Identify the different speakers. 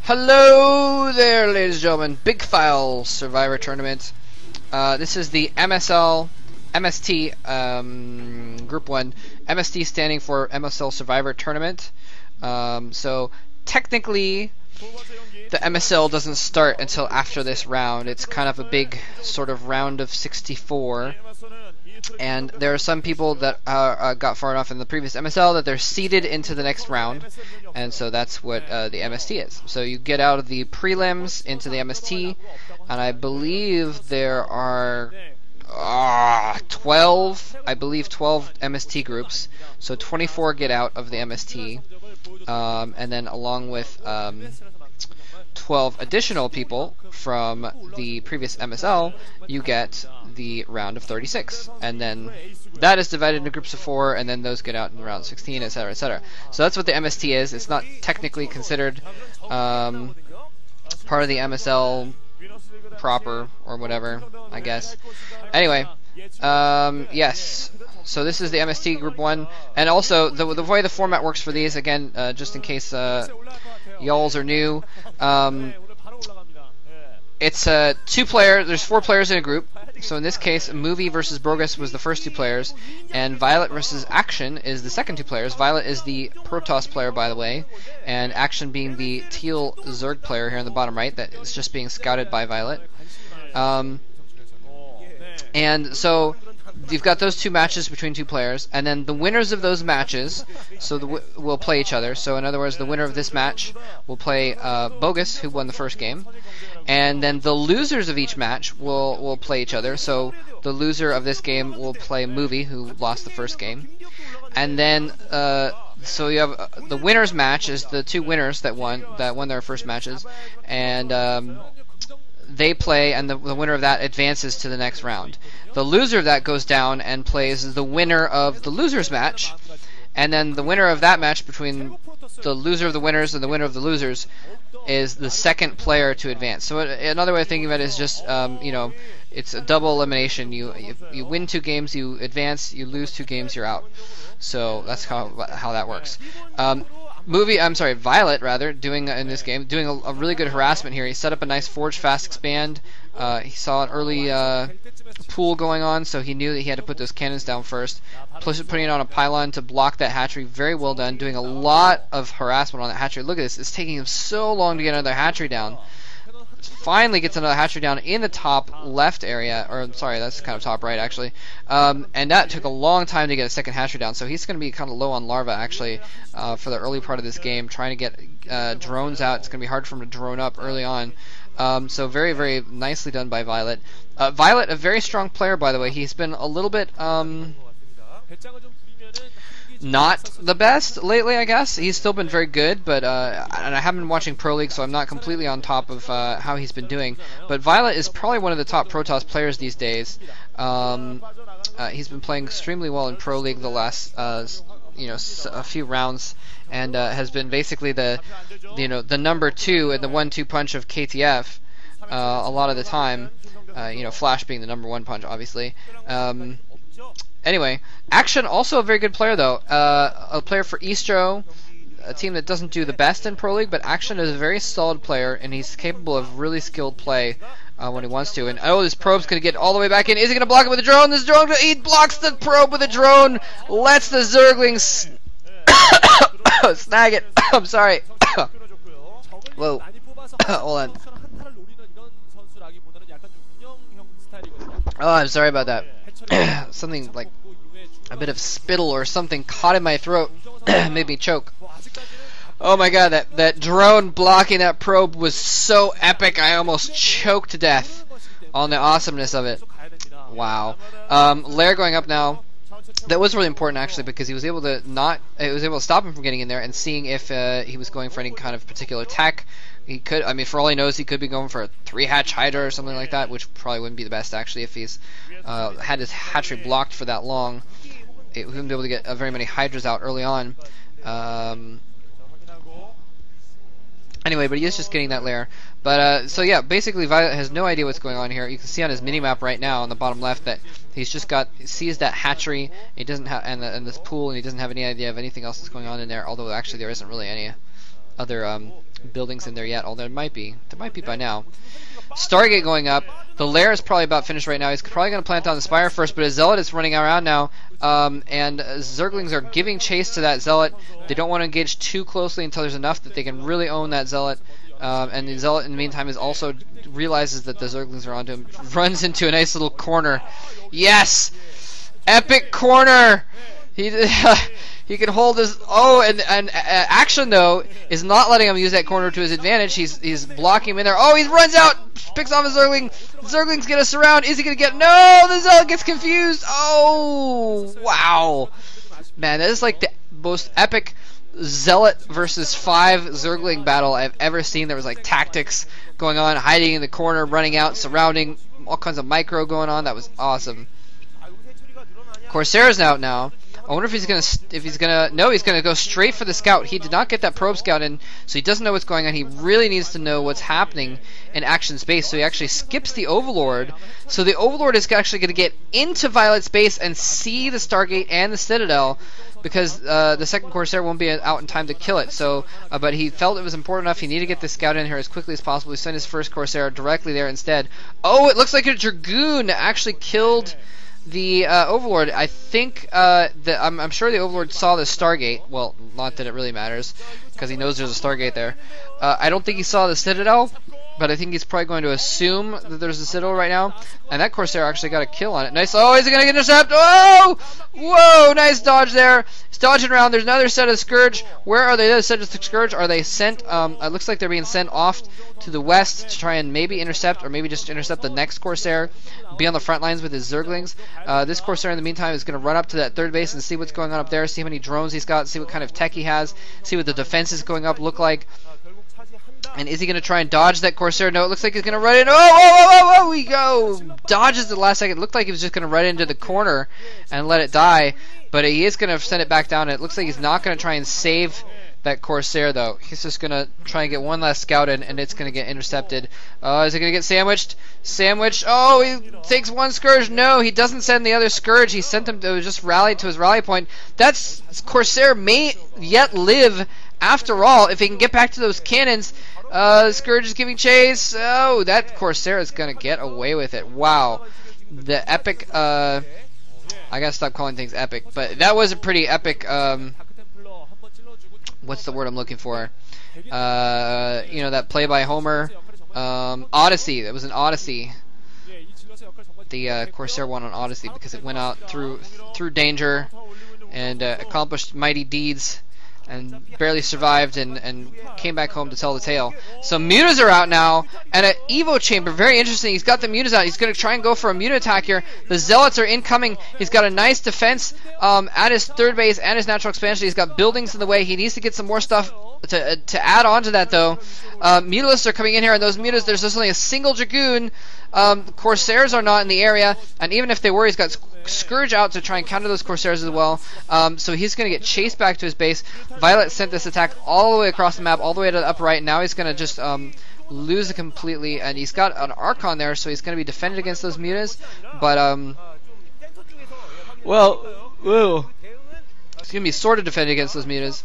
Speaker 1: Hello there, ladies and gentlemen. Bigfile Survivor Tournament. This is the MSL, MST, Group 1. MST standing for MSL Survivor Tournament. So, technically, the MSL doesn't start until after this round. It's kind of a big sort of round of 64. And there are some people that got far enough in the previous MSL that they're seeded into the next round, and so that's what the MST is. So you get out of the prelims into the MST, and I believe there are 12 MST groups, so 24 get out of the MST, and then along with 12 additional people from the previous MSL, you get the round of 36, and then that is divided into groups of 4, and then those get out in round 16, etc., etc. So that's what the MST is. It's not technically considered part of the MSL proper or whatever, I guess. Anyway, yes. So this is the MST Group 1, and also the way the format works for these, again, just in case y'alls are new, it's two-player. There's 4 players in a group. So in this case, Movie versus Bogus was the first 2 players, and Violet versus Action is the second 2 players. Violet is the Protoss player, by the way, and Action being the Teal Zerg player here on the bottom right that is just being scouted by Violet. And so you've got those 2 matches between 2 players, and then the winners of those matches will play each other. So in other words, the winner of this match will play Bogus, who won the first game, and then the losers of each match will play each other. So the loser of this game will play Movie, who lost the first game, and then so you have the winners match is the 2 winners that won their first matches, and they play, and the winner of that advances to the next round. The loser of that goes down and plays the winner of the losers match, and then the winner of that match between the loser of the winners and the winner of the losers is the second player to advance. So another way of thinking of it is just, you know, it's a double elimination. You win 2 games, you advance. You lose 2 games, you're out. So that's how that works. Violet, rather, doing in this game, doing a really good harassment here. He set up a nice forge fast expand. He saw an early pool going on, so he knew that he had to put those cannons down first. Putting it on a pylon to block that hatchery, very well done. Doing a lot of harassment on that hatchery. Look at this, it's taking him so long to get another hatchery down. Finally gets another hatchery down in the top left area, or sorry, that's kind of top right actually, and that took a long time to get a second hatchery down, so he's going to be kind of low on larva actually for the early part of this game, trying to get drones out. It's going to be hard for him to drone up early on, so very, very nicely done by Violet. Violet, a very strong player, by the way. He's been a little bit not the best lately, I guess. He's still been very good, but and I haven't been watching Pro League, so I'm not completely on top of how he's been doing. But Violet is probably one of the top Protoss players these days. He's been playing extremely well in Pro League the last a few rounds, and has been basically the number 2 and the 1-2 punch of KTF a lot of the time. Flash being the number 1 punch, obviously. Anyway, Action, also a very good player, though. A player for eSTRO, a team that doesn't do the best in Pro League, but Action is a very solid player, and he's capable of really skilled play when he wants to. And this probe's going to get all the way back in. Is he going to block it with a drone? This drone, he blocks the probe with a drone, lets the Zerglings snag it. I'm sorry. Whoa. Hold on. Oh, I'm sorry about that. Something like a bit of spittle or something caught in my throat, made me choke. Oh my god, that drone blocking that probe was so epic, I almost choked to death on the awesomeness of it. Wow. Lair going up now. That was really important actually, because he was able to stop him from getting in there and seeing if he was going for any kind of particular tech. He could, I mean, for all he knows, he could be going for a 3-hatch Hydra or something like that, which probably wouldn't be the best actually if he's had his hatchery blocked for that long. He wouldn't be able to get very many Hydras out early on. Anyway, but he is just getting that lair. But so yeah, basically Violet has no idea what's going on here. You can see on his minimap right now on the bottom left that he's just sees that hatchery. He doesn't have and this pool, and he doesn't have any idea of anything else that's going on in there. Although actually there isn't really any other buildings in there yet, although there might be by now. Stargate going up. The lair is probably about finished right now. He's probably going to plant on the Spire first, but his Zealot is running around now, and Zerglings are giving chase to that Zealot. They don't want to engage too closely until there's enough that they can really own that Zealot. And the Zealot, in the meantime, is also realizes that the Zerglings are onto him. Runs into a nice little corner. Yes! Epic corner! He can hold his... Oh, and Action, though, is not letting him use that corner to his advantage. He's blocking him in there. Oh, he runs out! Picks off a Zergling. Zergling's gonna surround. Is he gonna get... No! The Zealot gets confused! Oh! Wow! Man, that is like the most epic Zealot versus 5 Zergling battle I've ever seen. There was like tactics going on, hiding in the corner, running out, surrounding, all kinds of micro going on. That was awesome. Corsair's out now. I wonder if he's gonna go straight for the scout. He did not get that probe scout in, so he doesn't know what's going on. He really needs to know what's happening in Action's base, so he actually skips the Overlord. So the Overlord is actually going to get into Violet's base and see the Stargate and the Citadel, because the second Corsair won't be out in time to kill it. So, but he felt it was important enough. He needed to get the scout in here as quickly as possible. He sent his first Corsair directly there instead. Oh, it looks like a Dragoon actually killed the Overlord. I think I'm sure the Overlord saw the Stargate. Well, not that it really matters, because he knows there's a Stargate there. I don't think he saw the Citadel, but I think he's probably going to assume that there's a Citadel right now. And that Corsair actually got a kill on it. Nice. Oh, is he going to get intercept? Oh! Whoa! Nice dodge there. He's dodging around. There's another set of Scourge. Where are they? The set of Scourge? Are they sent? It looks like they're being sent off to the west to try and maybe intercept, or maybe just intercept the next Corsair. Be on the front lines with his Zerglings. This Corsair, in the meantime, is going to run up to that third base and see what's going on up there. See how many drones he's got. See what kind of tech he has. See what the defenses going up look like. And is he going to try and dodge that Corsair? No, it looks like he's going to run in. Oh, we go! Dodges the last second. It looked like he was just going to run into the corner and let it die. But he is going to send it back down. And it looks like he's not going to try and save that Corsair, though. He's just going to try and get one last scout in, and it's going to get intercepted. Is he going to get sandwiched? Sandwiched. Oh, he takes one Scourge. No, he doesn't send the other Scourge. He sent him to just rally to his rally point. That Corsair may yet live after all if he can get back to those cannons. Scourge is giving chase. Oh, that Corsair is going to get away with it. Wow. The epic, I gotta stop calling things epic, but that was a pretty epic, what's the word I'm looking for? You know, that play by Homer, Odyssey. That was an Odyssey. The Corsair won on Odyssey because it went out through danger and accomplished mighty deeds, and barely survived and came back home to tell the tale. So mutas are out now, and an Evo Chamber, very interesting. He's got the mutas out. He's going to try and go for a muta attack here. The Zealots are incoming. He's got a nice defense at his third base and his natural expansion. He's got buildings in the way. He needs to get some more stuff to add on to that, though. Mutalisks are coming in here, and those mutas, there's just only a single Dragoon. Corsairs are not in the area, and even if they were, he's got Scourge out to try and counter those Corsairs as well. So he's going to get chased back to his base. Violet sent this attack all the way across the map, all the way to the upper right. Now he's going to just lose it completely, and he's got an Archon there, so he's going to be defended against those mutas. But, well, it's going to be sort of defended against those mutas.